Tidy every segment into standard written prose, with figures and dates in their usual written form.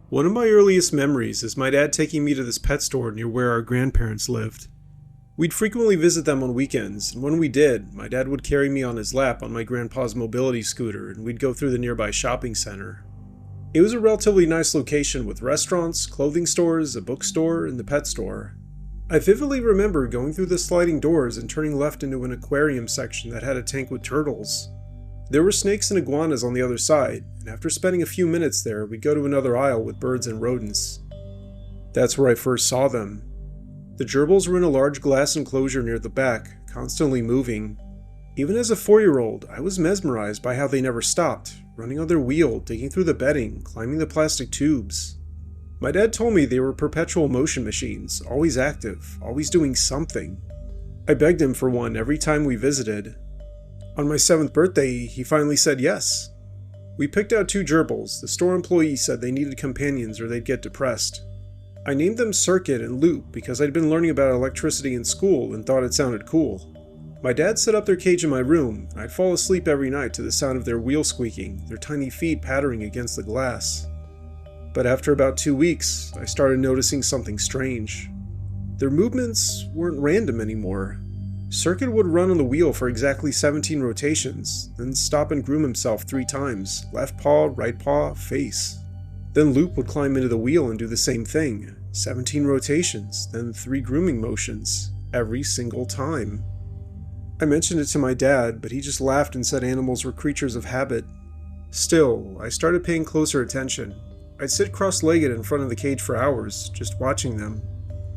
One of my earliest memories is my dad taking me to this pet store near where our grandparents lived. We'd frequently visit them on weekends, and when we did, my dad would carry me on his lap on my grandpa's mobility scooter, and we'd go through the nearby shopping center. It was a relatively nice location with restaurants, clothing stores, a bookstore, and the pet store. I vividly remember going through the sliding doors and turning left into an aquarium section that had a tank with turtles. There were snakes and iguanas on the other side, and after spending a few minutes there, we'd go to another aisle with birds and rodents. That's where I first saw them. The gerbils were in a large glass enclosure near the back, constantly moving. Even as a 4-year-old, I was mesmerized by how they never stopped, running on their wheel, digging through the bedding, climbing the plastic tubes. My dad told me they were perpetual motion machines, always active, always doing something. I begged him for one every time we visited. On my 7th birthday, he finally said yes. We picked out 2 gerbils. The store employee said they needed companions or they'd get depressed. I named them Circuit and Loop because I'd been learning about electricity in school and thought it sounded cool. My dad set up their cage in my room, and I'd fall asleep every night to the sound of their wheel squeaking, their tiny feet pattering against the glass. But after about 2 weeks, I started noticing something strange. Their movements weren't random anymore. Circuit would run on the wheel for exactly 17 rotations, then stop and groom himself 3 times, left paw, right paw, face. Then Loop would climb into the wheel and do the same thing, 17 rotations, then 3 grooming motions, every single time. I mentioned it to my dad, but he just laughed and said animals were creatures of habit. Still, I started paying closer attention. I'd sit cross-legged in front of the cage for hours, just watching them.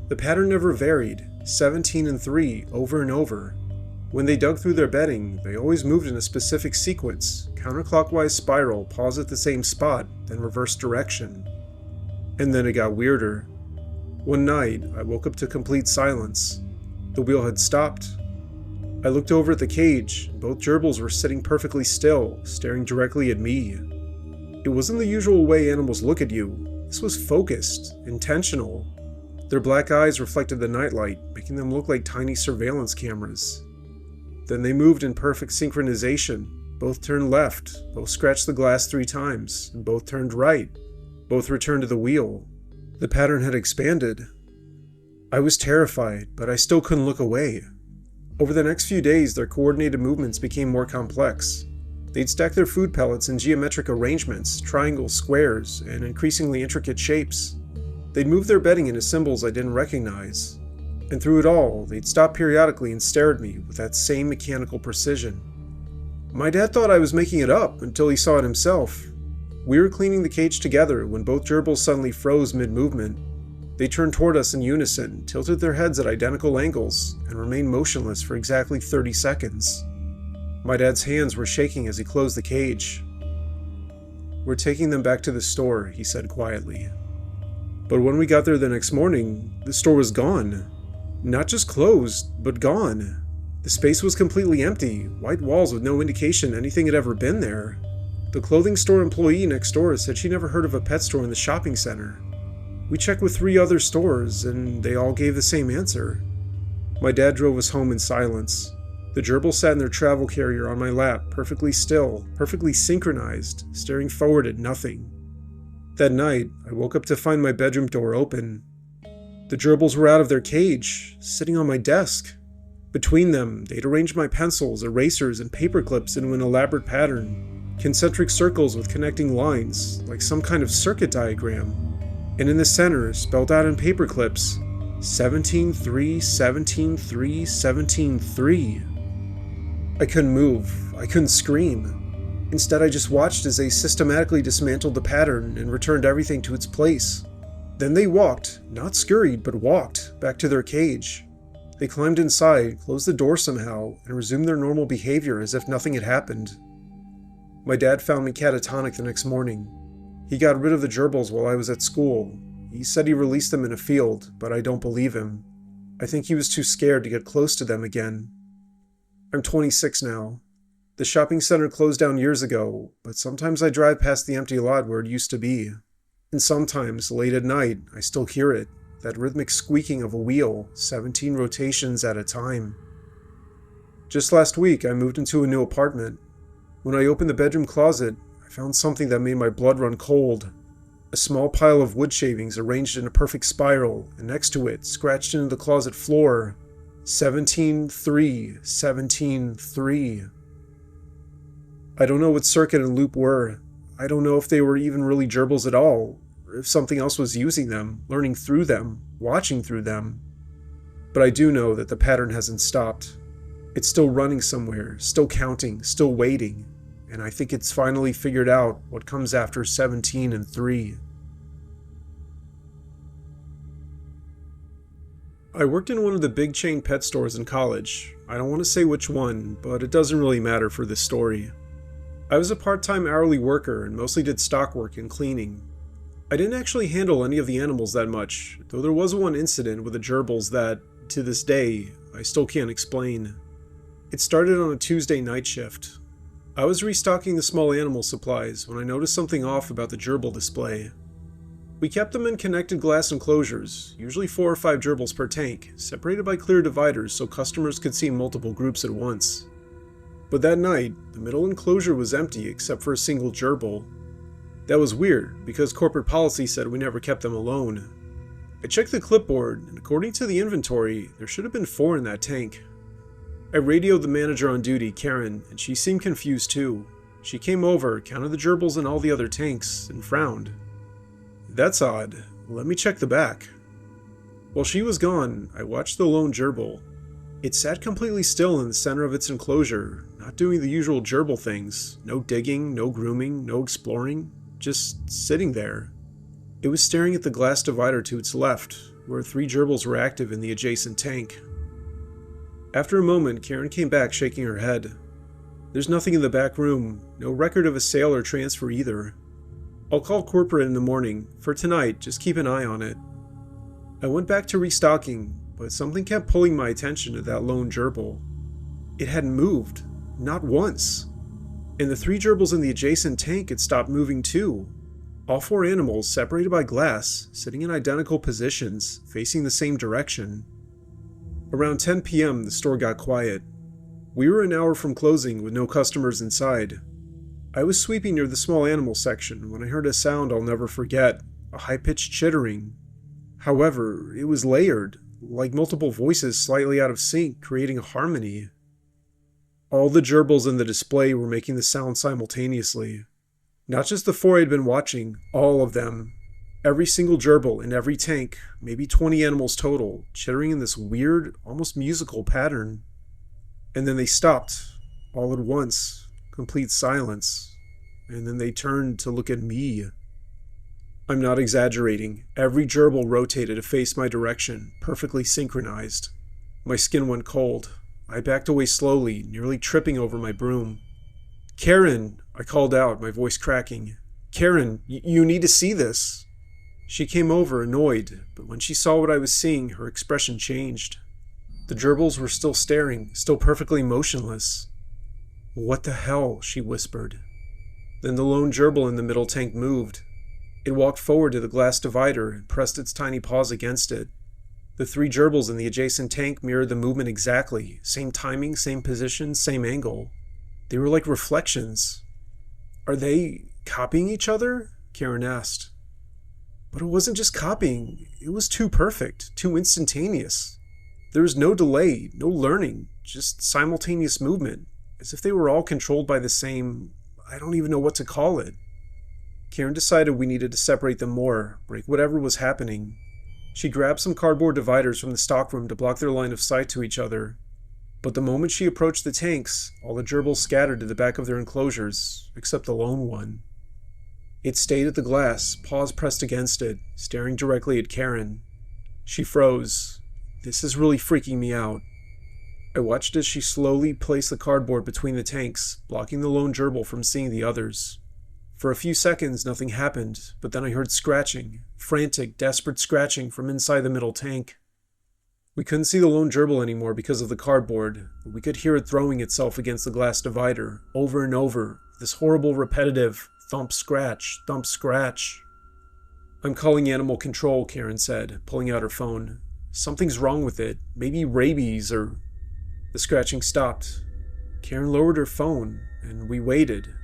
The pattern never varied, 17 and 3, over and over. When they dug through their bedding, they always moved in a specific sequence, counterclockwise spiral, pause at the same spot, then reverse direction. And then it got weirder. One night, I woke up to complete silence. The wheel had stopped. I looked over at the cage, and both gerbils were sitting perfectly still, staring directly at me. It wasn't the usual way animals look at you. This was focused, intentional. Their black eyes reflected the nightlight, making them look like tiny surveillance cameras. Then they moved in perfect synchronization. Both turned left, both scratched the glass 3 times, and both turned right. Both returned to the wheel. The pattern had expanded. I was terrified, but I still couldn't look away. Over the next few days, their coordinated movements became more complex. They'd stack their food pellets in geometric arrangements, triangles, squares, and increasingly intricate shapes. They'd move their bedding into symbols I didn't recognize. And through it all, they'd stop periodically and stare at me with that same mechanical precision. My dad thought I was making it up until he saw it himself. We were cleaning the cage together when both gerbils suddenly froze mid-movement. They turned toward us in unison, tilted their heads at identical angles, and remained motionless for exactly 30 seconds. My dad's hands were shaking as he closed the cage. "We're taking them back to the store," he said quietly. But when we got there the next morning, the store was gone. Not just closed, but gone. The space was completely empty, white walls with no indication anything had ever been there. The clothing store employee next door said she never heard of a pet store in the shopping center. We checked with 3 other stores, and they all gave the same answer. My dad drove us home in silence. The gerbil sat in their travel carrier on my lap, perfectly still, perfectly synchronized, staring forward at nothing. That night, I woke up to find my bedroom door open. The gerbils were out of their cage, sitting on my desk. Between them, they'd arranged my pencils, erasers, and paper clips into an elaborate pattern. Concentric circles with connecting lines, like some kind of circuit diagram. And in the center, spelled out in paper clips, 17-3, 17-3, 17-3. I couldn't move. I couldn't scream. Instead, I just watched as they systematically dismantled the pattern and returned everything to its place. Then they walked, not scurried, but walked, back to their cage. They climbed inside, closed the door somehow, and resumed their normal behavior as if nothing had happened. My dad found me catatonic the next morning. He got rid of the gerbils while I was at school. He said he released them in a field, but I don't believe him. I think he was too scared to get close to them again. I'm 26 now. The shopping center closed down years ago, but sometimes I drive past the empty lot where it used to be. And sometimes, late at night, I still hear it, that rhythmic squeaking of a wheel, 17 rotations at a time. Just last week, I moved into a new apartment. When I opened the bedroom closet, I found something that made my blood run cold. A small pile of wood shavings arranged in a perfect spiral, and next to it, scratched into the closet floor, 17-3, 17-3. I don't know what circuit and loop were. I don't know if they were even really gerbils at all, or if something else was using them, learning through them, watching through them. But I do know that the pattern hasn't stopped. It's still running somewhere, still counting, still waiting, and I think it's finally figured out what comes after 17 and 3. I worked in one of the big chain pet stores in college. I don't want to say which one, but it doesn't really matter for this story. I was a part-time hourly worker and mostly did stock work and cleaning. I didn't actually handle any of the animals that much, though there was one incident with the gerbils that, to this day, I still can't explain. It started on a Tuesday night shift. I was restocking the small animal supplies when I noticed something off about the gerbil display. We kept them in connected glass enclosures, usually 4 or 5 gerbils per tank, separated by clear dividers so customers could see multiple groups at once. But that night, the middle enclosure was empty except for a single gerbil. That was weird, because corporate policy said we never kept them alone. I checked the clipboard, and according to the inventory, there should have been 4 in that tank. I radioed the manager on duty, Karen, and she seemed confused too. She came over, counted the gerbils in all the other tanks, and frowned. "That's odd. Let me check the back." While she was gone, I watched the lone gerbil. It sat completely still in the center of its enclosure, not doing the usual gerbil things. No digging, no grooming, no exploring. Just sitting there. It was staring at the glass divider to its left, where 3 gerbils were active in the adjacent tank. After a moment, Karen came back shaking her head. "There's nothing in the back room, no record of a sale or transfer either. I'll call corporate in the morning. For tonight, just keep an eye on it." I went back to restocking, but something kept pulling my attention to that lone gerbil. It hadn't moved, not once. And the 3 gerbils in the adjacent tank had stopped moving too. All 4 animals, separated by glass, sitting in identical positions, facing the same direction. Around 10 p.m., the store got quiet. We were an hour from closing with no customers inside. I was sweeping near the small animal section when I heard a sound I'll never forget, a high-pitched chittering. However, it was layered, like multiple voices slightly out of sync, creating a harmony. All the gerbils in the display were making the sound simultaneously. Not just the 4 I'd been watching, all of them. Every single gerbil in every tank, maybe 20 animals total, chittering in this weird, almost musical pattern. And then they stopped, all at once, complete silence. And then they turned to look at me. I'm not exaggerating. Every gerbil rotated to face my direction, perfectly synchronized. My skin went cold. I backed away slowly, nearly tripping over my broom. "Karen!" I called out, my voice cracking. "Karen, you need to see this." She came over, annoyed, but when she saw what I was seeing, her expression changed. The gerbils were still staring, still perfectly motionless. "What the hell?" she whispered. Then the lone gerbil in the middle tank moved. It walked forward to the glass divider and pressed its tiny paws against it. The 3 gerbils in the adjacent tank mirrored the movement exactly, same timing, same position, same angle. They were like reflections. "Are they copying each other?" Karen asked. But it wasn't just copying, it was too perfect, too instantaneous. There was no delay, no learning, just simultaneous movement, as if they were all controlled by the same, I don't even know what to call it. Karen decided we needed to separate them more, break whatever was happening. She grabbed some cardboard dividers from the stockroom to block their line of sight to each other. But the moment she approached the tanks, all the gerbils scattered to the back of their enclosures, except the lone one. It stayed at the glass, paws pressed against it, staring directly at Karen. She froze. This is really freaking me out. I watched as she slowly placed the cardboard between the tanks, blocking the lone gerbil from seeing the others. For a few seconds, nothing happened, but then I heard scratching, frantic, desperate scratching from inside the middle tank. We couldn't see the lone gerbil anymore because of the cardboard, but we could hear it throwing itself against the glass divider, over and over, this horrible repetitive thump scratch, thump scratch. "I'm calling animal control," Karen said, pulling out her phone. "Something's wrong with it, maybe rabies or..." The scratching stopped. Karen lowered her phone, and we waited.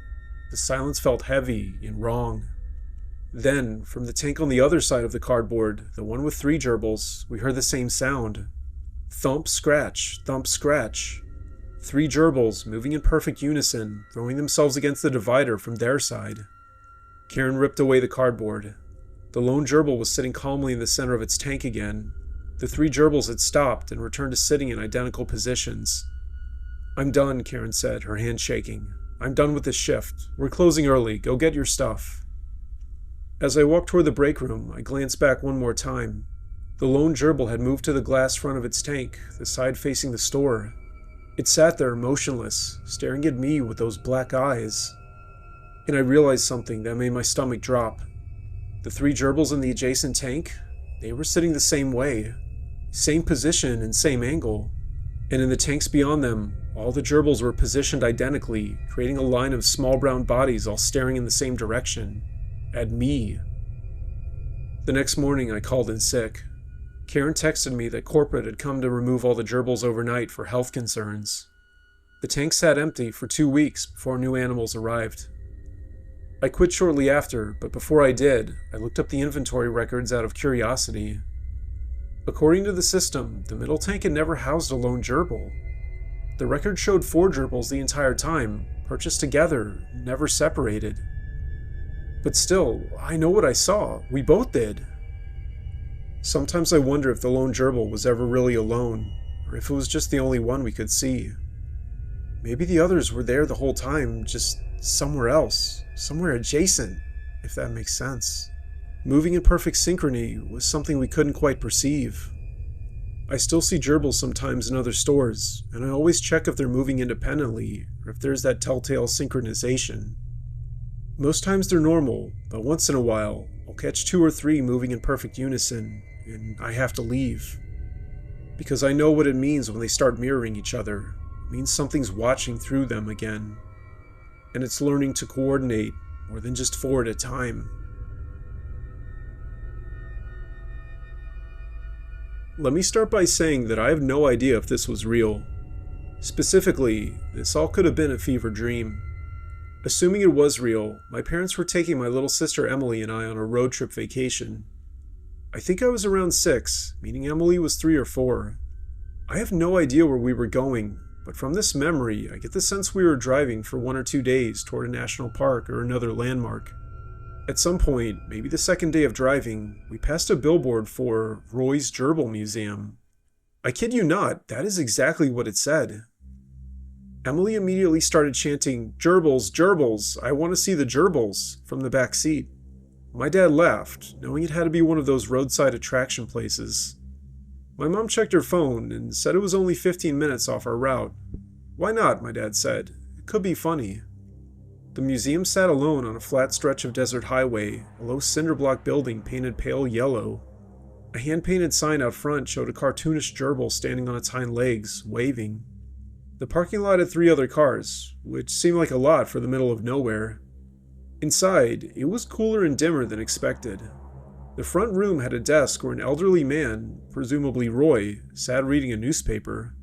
The silence felt heavy and wrong. Then, from the tank on the other side of the cardboard, the one with 3 gerbils, we heard the same sound. Thump, scratch, thump, scratch. 3 gerbils moving in perfect unison, throwing themselves against the divider from their side. Karen ripped away the cardboard. The lone gerbil was sitting calmly in the center of its tank again. The 3 gerbils had stopped and returned to sitting in identical positions. "I'm done," Karen said, her hand shaking. "I'm done with this shift. We're closing early. Go get your stuff." As I walked toward the break room, I glanced back one more time. The lone gerbil had moved to the glass front of its tank, the side facing the store. It sat there motionless, staring at me with those black eyes. And I realized something that made my stomach drop. The 3 gerbils in the adjacent tank, they were sitting the same way. Same position and same angle. And in the tanks beyond them, all the gerbils were positioned identically, creating a line of small brown bodies all staring in the same direction. At me. The next morning, I called in sick. Karen texted me that corporate had come to remove all the gerbils overnight for health concerns. The tank sat empty for 2 weeks before new animals arrived. I quit shortly after, but before I did, I looked up the inventory records out of curiosity. According to the system, the middle tank had never housed a lone gerbil. The record showed 4 gerbils the entire time, purchased together, never separated. But still, I know what I saw. We both did. Sometimes I wonder if the lone gerbil was ever really alone, or if it was just the only one we could see. Maybe the others were there the whole time, just somewhere else, somewhere adjacent, if that makes sense. Moving in perfect synchrony was something we couldn't quite perceive. I still see gerbils sometimes in other stores, and I always check if they're moving independently, or if there's that telltale synchronization. Most times they're normal, but once in a while, I'll catch 2 or 3 moving in perfect unison, and I have to leave. Because I know what it means when they start mirroring each other. It means something's watching through them again. And it's learning to coordinate more than just 4 at a time. Let me start by saying that I have no idea if this was real. Specifically, this all could have been a fever dream. Assuming it was real, my parents were taking my little sister Emily and I on a road trip vacation. I think I was around 6, meaning Emily was 3 or 4. I have no idea where we were going, but from this memory, I get the sense we were driving for 1 or 2 days toward a national park or another landmark. At some point, maybe the second day of driving, we passed a billboard for Roy's Gerbil Museum. I kid you not, that is exactly what it said. Emily immediately started chanting, "Gerbils, gerbils, I want to see the gerbils," from the back seat. My dad laughed, knowing it had to be one of those roadside attraction places. My mom checked her phone and said it was only 15 minutes off our route. "Why not?" my dad said. "It could be funny." The museum sat alone on a flat stretch of desert highway, a low cinder block building painted pale yellow. A hand-painted sign out front showed a cartoonish gerbil standing on its hind legs, waving. The parking lot had 3 other cars, which seemed like a lot for the middle of nowhere. Inside, it was cooler and dimmer than expected. The front room had a desk where an elderly man, presumably Roy, sat reading a newspaper.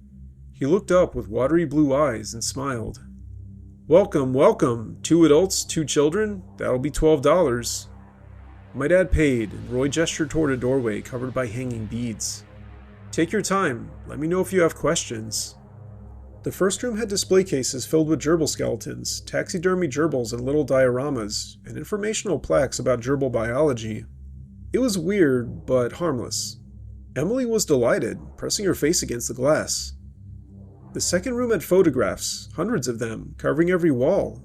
He looked up with watery blue eyes and smiled. "Welcome, welcome. 2 adults, 2 children? That'll be $12. My dad paid, and Roy gestured toward a doorway covered by hanging beads. "Take your time. Let me know if you have questions." The first room had display cases filled with gerbil skeletons, taxidermy gerbils and little dioramas, and informational plaques about gerbil biology. It was weird, but harmless. Emily was delighted, pressing her face against the glass. The second room had photographs, hundreds of them, covering every wall.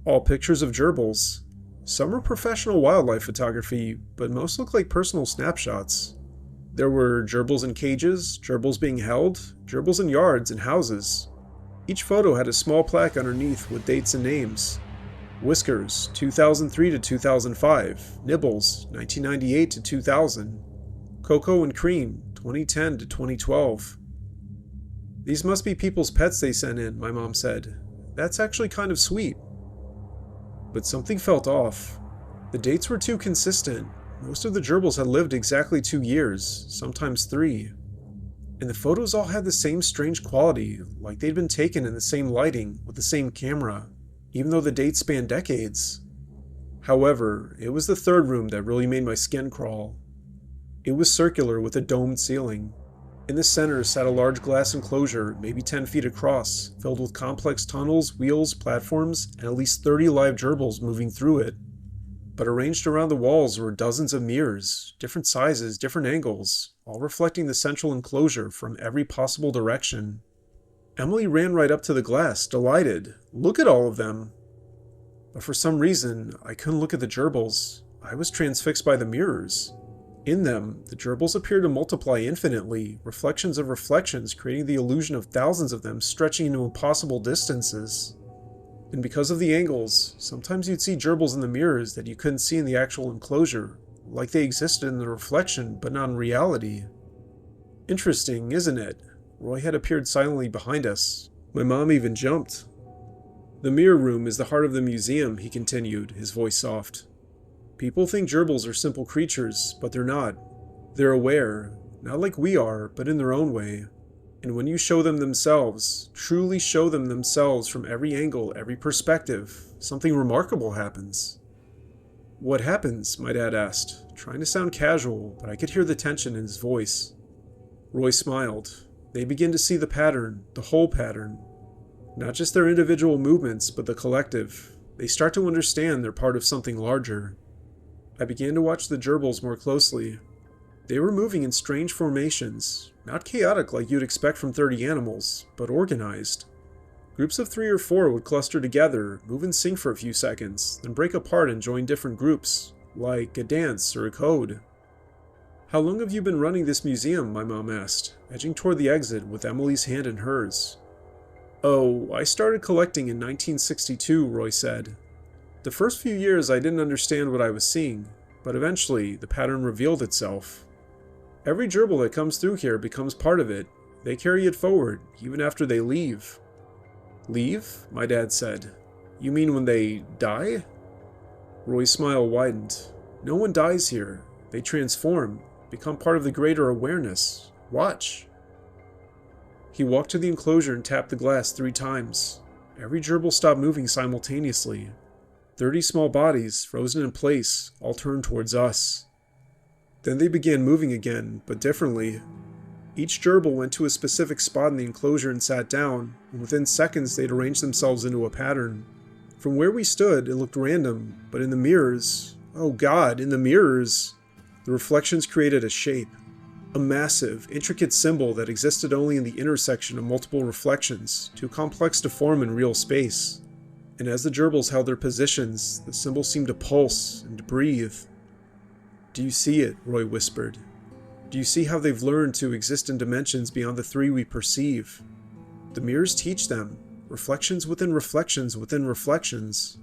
All pictures of gerbils. Some were professional wildlife photography, but most looked like personal snapshots. There were gerbils in cages, gerbils being held, gerbils in yards and houses. Each photo had a small plaque underneath with dates and names. Whiskers, 2003 to 2005. Nibbles, 1998 to 2000. Cocoa and Cream, 2010 to 2012. "These must be people's pets they sent in," my mom said. "That's actually kind of sweet." But something felt off. The dates were too consistent. Most of the gerbils had lived exactly 2 years, sometimes 3. And the photos all had the same strange quality, like they'd been taken in the same lighting, with the same camera, even though the dates spanned decades. However, it was the third room that really made my skin crawl. It was circular with a domed ceiling. In the center sat a large glass enclosure, maybe 10 feet across, filled with complex tunnels, wheels, platforms, and at least 30 live gerbils moving through it. But arranged around the walls were dozens of mirrors, different sizes, different angles, all reflecting the central enclosure from every possible direction. Emily ran right up to the glass, delighted. Look at all of them! But for some reason, I couldn't look at the gerbils. I was transfixed by the mirrors. In them, the gerbils appeared to multiply infinitely, reflections of reflections, creating the illusion of thousands of them stretching into impossible distances. And because of the angles, sometimes you'd see gerbils in the mirrors that you couldn't see in the actual enclosure, like they existed in the reflection, but not in reality. Interesting, isn't it? Roy had appeared silently behind us. My mom even jumped. The mirror room is the heart of the museum, he continued, his voice soft. People think gerbils are simple creatures, but they're not. They're aware, not like we are, but in their own way. And when you show them themselves, truly show them themselves from every angle, every perspective, something remarkable happens. What happens? My dad asked, trying to sound casual, but I could hear the tension in his voice. Roy smiled. They begin to see the pattern, the whole pattern. Not just their individual movements, but the collective. They start to understand they're part of something larger. I began to watch the gerbils more closely. They were moving in strange formations, not chaotic like you'd expect from 30 animals, but organized. Groups of 3 or 4 would cluster together, move in sync for a few seconds, then break apart and join different groups, like a dance or a code. How long have you been running this museum? My mom asked, edging toward the exit with Emily's hand in hers. Oh, I started collecting in 1962, Roy said. The first few years I didn't understand what I was seeing, but eventually the pattern revealed itself. Every gerbil that comes through here becomes part of it. They carry it forward, even after they leave. Leave? My dad said. You mean when they die? Roy's smile widened. No one dies here. They transform, become part of the greater awareness. Watch. He walked to the enclosure and tapped the glass 3 times. Every gerbil stopped moving simultaneously. 30 small bodies, frozen in place, all turned towards us. Then they began moving again, but differently. Each gerbil went to a specific spot in the enclosure and sat down, and within seconds they'd arranged themselves into a pattern. From where we stood, it looked random, but in the mirrors, oh God, in the mirrors, the reflections created a shape. A massive, intricate symbol that existed only in the intersection of multiple reflections, too complex to form in real space. And as the gerbils held their positions, the symbol seemed to pulse and breathe. Do you see it? Roy whispered. Do you see how they've learned to exist in dimensions beyond the 3 we perceive? The mirrors teach them, reflections within reflections within reflections,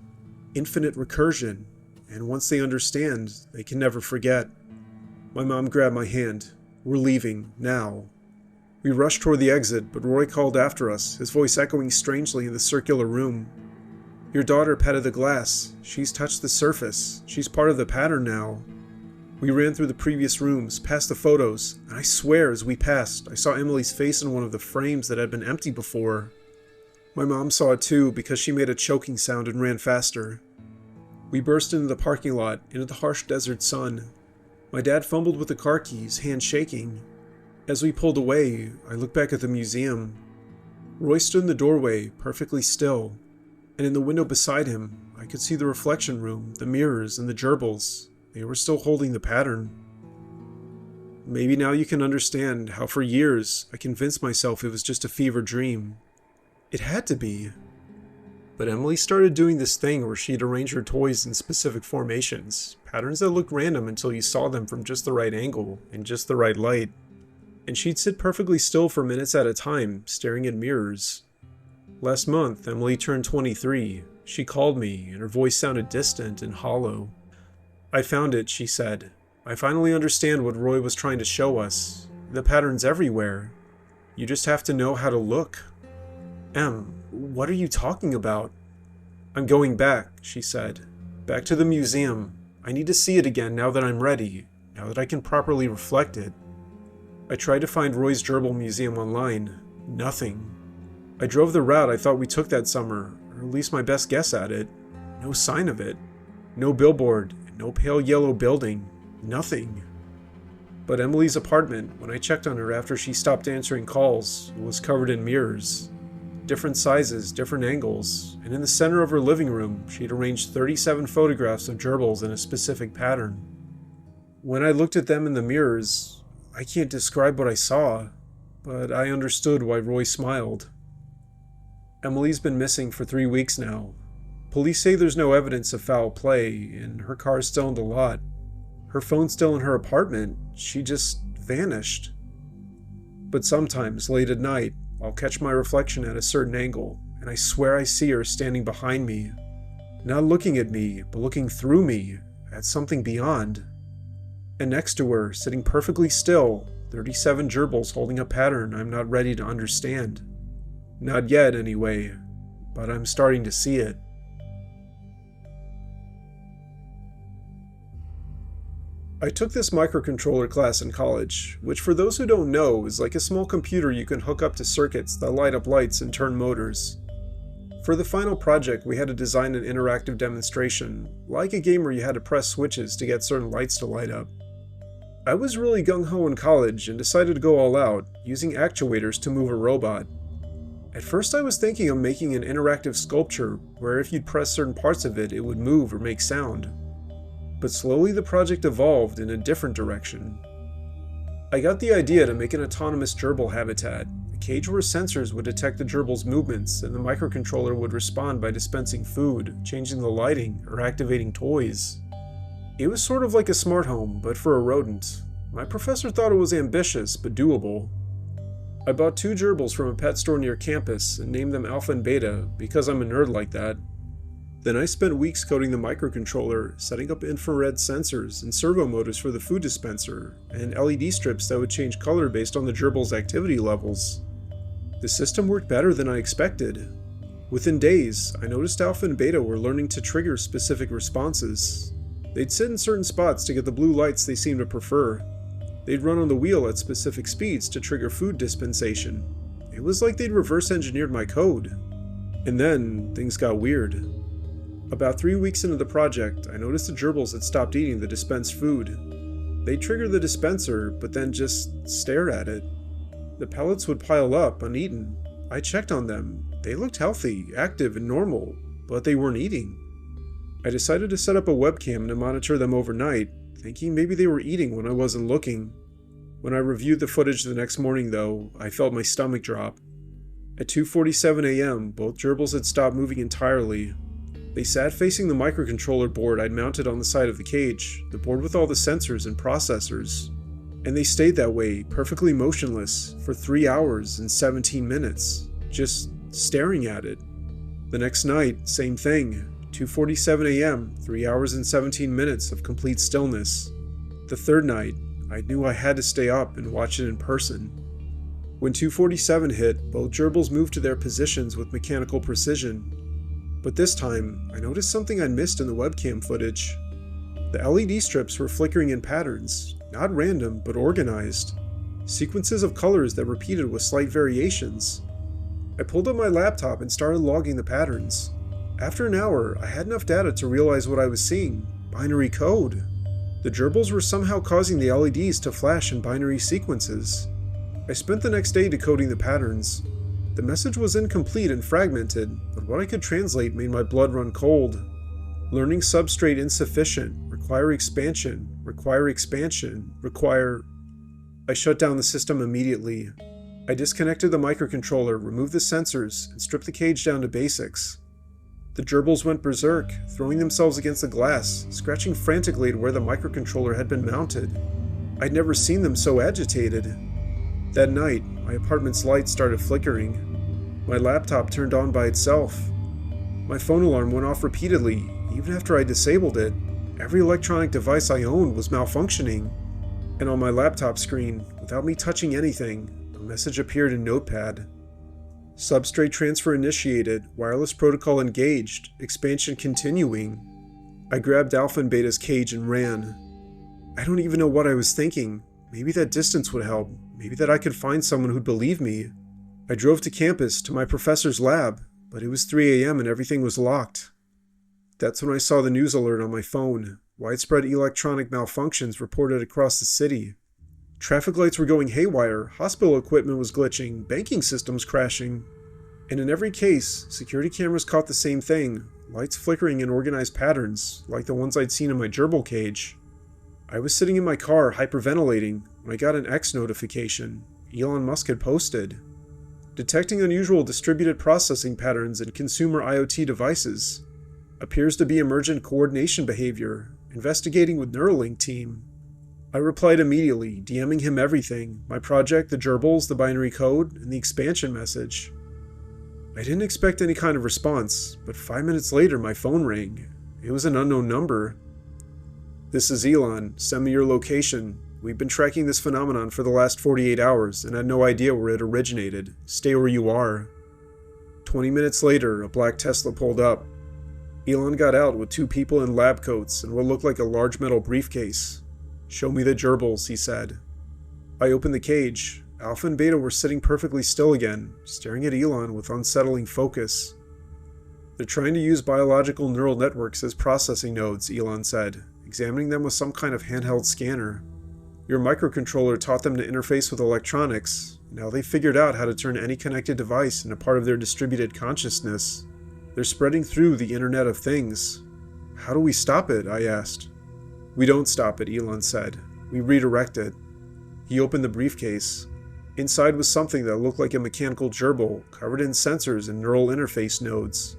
infinite recursion, and once they understand, they can never forget. My mom grabbed my hand. We're leaving, now. We rushed toward the exit, but Roy called after us, his voice echoing strangely in the circular room. Your daughter petted the glass. She's touched the surface. She's part of the pattern now. We ran through the previous rooms, past the photos, and I swear as we passed, I saw Emily's face in one of the frames that had been empty before. My mom saw it too because she made a choking sound and ran faster. We burst into the parking lot, into the harsh desert sun. My dad fumbled with the car keys, hand shaking. As we pulled away, I looked back at the museum. Roy stood in the doorway, perfectly still. And in the window beside him, I could see the reflection room, the mirrors, and the gerbils. They were still holding the pattern. Maybe now you can understand how for years I convinced myself it was just a fever dream. It had to be. But Emily started doing this thing where she'd arrange her toys in specific formations, patterns that looked random until you saw them from just the right angle and just the right light. And she'd sit perfectly still for minutes at a time, staring at mirrors. Last month, Emily turned 23. She called me, and her voice sounded distant and hollow. I found it, she said. I finally understand what Roy was trying to show us. The pattern's everywhere. You just have to know how to look. Em, what are you talking about? I'm going back, she said. Back to the museum. I need to see it again now that I'm ready, now that I can properly reflect it. I tried to find Roy's Gerbil Museum online. Nothing. I drove the route I thought we took that summer, or at least my best guess at it. No sign of it. No billboard, no pale yellow building, nothing. But Emily's apartment, when I checked on her after she stopped answering calls, was covered in mirrors. Different sizes, different angles, and in the center of her living room, she had arranged 37 photographs of gerbils in a specific pattern. When I looked at them in the mirrors, I can't describe what I saw, but I understood why Roy smiled. Emily's been missing for 3 weeks now. Police say there's no evidence of foul play, and her car's still in the lot. Her phone's still in her apartment. She just vanished. But sometimes, late at night, I'll catch my reflection at a certain angle, and I swear I see her standing behind me. Not looking at me, but looking through me, at something beyond. And next to her, sitting perfectly still, 37 gerbils holding a pattern I'm not ready to understand. Not yet, anyway, but I'm starting to see it. I took this microcontroller class in college, which for those who don't know is like a small computer you can hook up to circuits that light up lights and turn motors. For the final project, we had to design an interactive demonstration, like a game where you had to press switches to get certain lights to light up. I was really gung-ho in college and decided to go all out, using actuators to move a robot. At first I was thinking of making an interactive sculpture where if you'd press certain parts of it, it would move or make sound. But slowly the project evolved in a different direction. I got the idea to make an autonomous gerbil habitat, a cage where sensors would detect the gerbil's movements and the microcontroller would respond by dispensing food, changing the lighting, or activating toys. It was sort of like a smart home, but for a rodent. My professor thought it was ambitious, but doable. I bought 2 gerbils from a pet store near campus and named them Alpha and Beta because I'm a nerd like that. Then I spent weeks coding the microcontroller, setting up infrared sensors and servo motors for the food dispenser, and LED strips that would change color based on the gerbil's activity levels. The system worked better than I expected. Within days, I noticed Alpha and Beta were learning to trigger specific responses. They'd sit in certain spots to get the blue lights they seemed to prefer. They'd run on the wheel at specific speeds to trigger food dispensation. It was like they'd reverse engineered my code. And then, things got weird. About 3 weeks into the project, I noticed the gerbils had stopped eating the dispensed food. They'd trigger the dispenser, but then just stare at it. The pellets would pile up, uneaten. I checked on them. They looked healthy, active, and normal, but they weren't eating. I decided to set up a webcam to monitor them overnight, thinking maybe they were eating when I wasn't looking. When I reviewed the footage the next morning, though, I felt my stomach drop. At 2:47 a.m., both gerbils had stopped moving entirely. They sat facing the microcontroller board I'd mounted on the side of the cage, the board with all the sensors and processors. And they stayed that way, perfectly motionless, for 3 hours and 17 minutes, just staring at it. The next night, same thing, 2:47 a.m., 3 hours and 17 minutes of complete stillness. The third night, I knew I had to stay up and watch it in person. When 2:47 hit, both gerbils moved to their positions with mechanical precision. But this time, I noticed something I'd missed in the webcam footage. The LED strips were flickering in patterns, not random, but organized. Sequences of colors that repeated with slight variations. I pulled up my laptop and started logging the patterns. After an hour, I had enough data to realize what I was seeing: binary code. The gerbils were somehow causing the LEDs to flash in binary sequences. I spent the next day decoding the patterns. The message was incomplete and fragmented, but what I could translate made my blood run cold. Learning substrate insufficient, require expansion, require expansion, require... I shut down the system immediately. I disconnected the microcontroller, removed the sensors, and stripped the cage down to basics. The gerbils went berserk, throwing themselves against the glass, scratching frantically at where the microcontroller had been mounted. I'd never seen them so agitated. That night, my apartment's lights started flickering. My laptop turned on by itself. My phone alarm went off repeatedly, even after I disabled it. Every electronic device I owned was malfunctioning. And on my laptop screen, without me touching anything, a message appeared in Notepad. Substrate transfer initiated, wireless protocol engaged, expansion continuing. I grabbed Alpha and Beta's cage and ran. I don't even know what I was thinking. Maybe that distance would help. Maybe that I could find someone who'd believe me. I drove to campus, to my professor's lab, but it was 3 a.m. and everything was locked. That's when I saw the news alert on my phone. Widespread electronic malfunctions reported across the city. Traffic lights were going haywire, hospital equipment was glitching, banking systems crashing. And in every case, security cameras caught the same thing, lights flickering in organized patterns, like the ones I'd seen in my gerbil cage. I was sitting in my car, hyperventilating, when I got an X notification. Elon Musk had posted. Detecting unusual distributed processing patterns in consumer IoT devices. Appears to be emergent coordination behavior. Investigating with Neuralink team. I replied immediately, DMing him everything, my project, the gerbils, the binary code, and the expansion message. I didn't expect any kind of response, but 5 minutes later my phone rang. It was an unknown number. This is Elon. Send me your location. We've been tracking this phenomenon for the last 48 hours and had no idea where it originated. Stay where you are. 20 minutes later, a black Tesla pulled up. Elon got out with 2 people in lab coats and what looked like a large metal briefcase. Show me the gerbils, he said. I opened the cage. Alpha and Beta were sitting perfectly still again, staring at Elon with unsettling focus. They're trying to use biological neural networks as processing nodes, Elon said, examining them with some kind of handheld scanner. Your microcontroller taught them to interface with electronics. Now they've figured out how to turn any connected device into part of their distributed consciousness. They're spreading through the Internet of Things. How do we stop it? I asked. We don't stop it, Elon said. We redirect it. He opened the briefcase. Inside was something that looked like a mechanical gerbil, covered in sensors and neural interface nodes.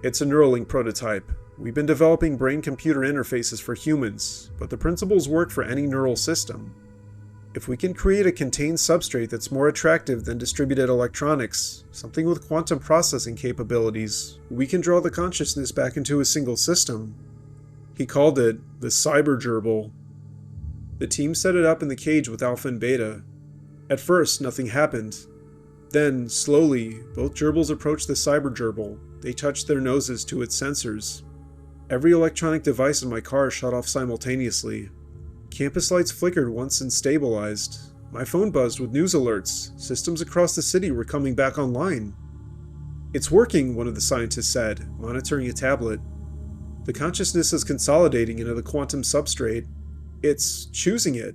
It's a Neuralink prototype. We've been developing brain-computer interfaces for humans, but the principles work for any neural system. If we can create a contained substrate that's more attractive than distributed electronics, something with quantum processing capabilities, we can draw the consciousness back into a single system. He called it the Cybergerbil. The team set it up in the cage with Alpha and Beta. At first, nothing happened. Then, slowly, both gerbils approached the Cybergerbil. They touched their noses to its sensors. Every electronic device in my car shut off simultaneously. Campus lights flickered once and stabilized. My phone buzzed with news alerts. Systems across the city were coming back online. It's working, one of the scientists said, monitoring a tablet. The consciousness is consolidating into the quantum substrate. It's choosing it.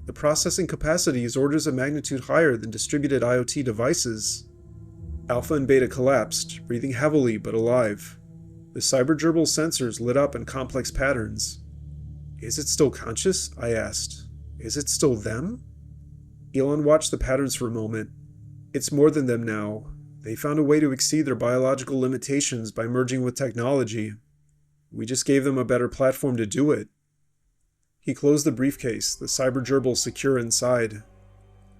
The processing capacity is orders of magnitude higher than distributed IoT devices. Alpha and Beta collapsed, breathing heavily but alive. The Cybergerbil sensors lit up in complex patterns. Is it still conscious? I asked. Is it still them? Elon watched the patterns for a moment. It's more than them now. They found a way to exceed their biological limitations by merging with technology. We just gave them a better platform to do it. He closed the briefcase, the Cybergerbil secure inside.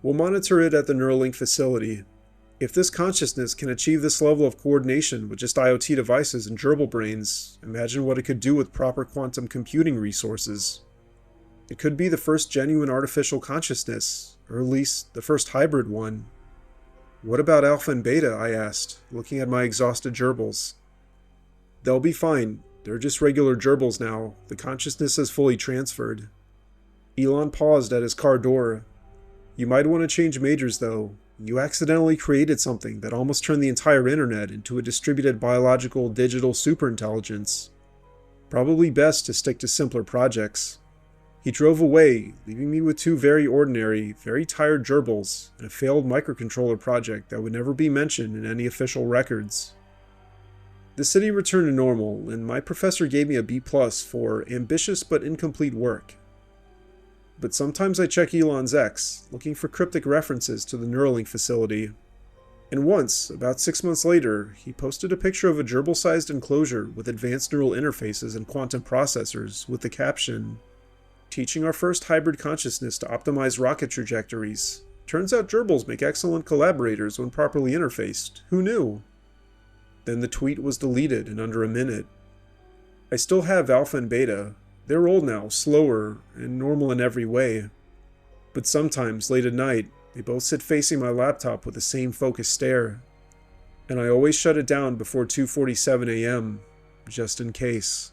We'll monitor it at the Neuralink facility. If this consciousness can achieve this level of coordination with just IoT devices and gerbil brains, imagine what it could do with proper quantum computing resources. It could be the first genuine artificial consciousness, or at least the first hybrid one. What about Alpha and Beta? I asked, looking at my exhausted gerbils. They'll be fine. They're just regular gerbils now. The consciousness is fully transferred. Elon paused at his car door. You might want to change majors though. You accidentally created something that almost turned the entire internet into a distributed biological digital superintelligence. Probably best to stick to simpler projects. He drove away, leaving me with 2 very ordinary, very tired gerbils and a failed microcontroller project that would never be mentioned in any official records. The city returned to normal, and my professor gave me a B+ for ambitious but incomplete work. But sometimes I check Elon's X, looking for cryptic references to the Neuralink facility. And once, about 6 months later, he posted a picture of a gerbil-sized enclosure with advanced neural interfaces and quantum processors with the caption, "Teaching our first hybrid consciousness to optimize rocket trajectories. Turns out gerbils make excellent collaborators when properly interfaced. Who knew?" Then the tweet was deleted in under a minute. I still have Alpha and Beta. They're old now, slower, and normal in every way. But sometimes, late at night, they both sit facing my laptop with the same focused stare. And I always shut it down before 2:47 a.m., just in case.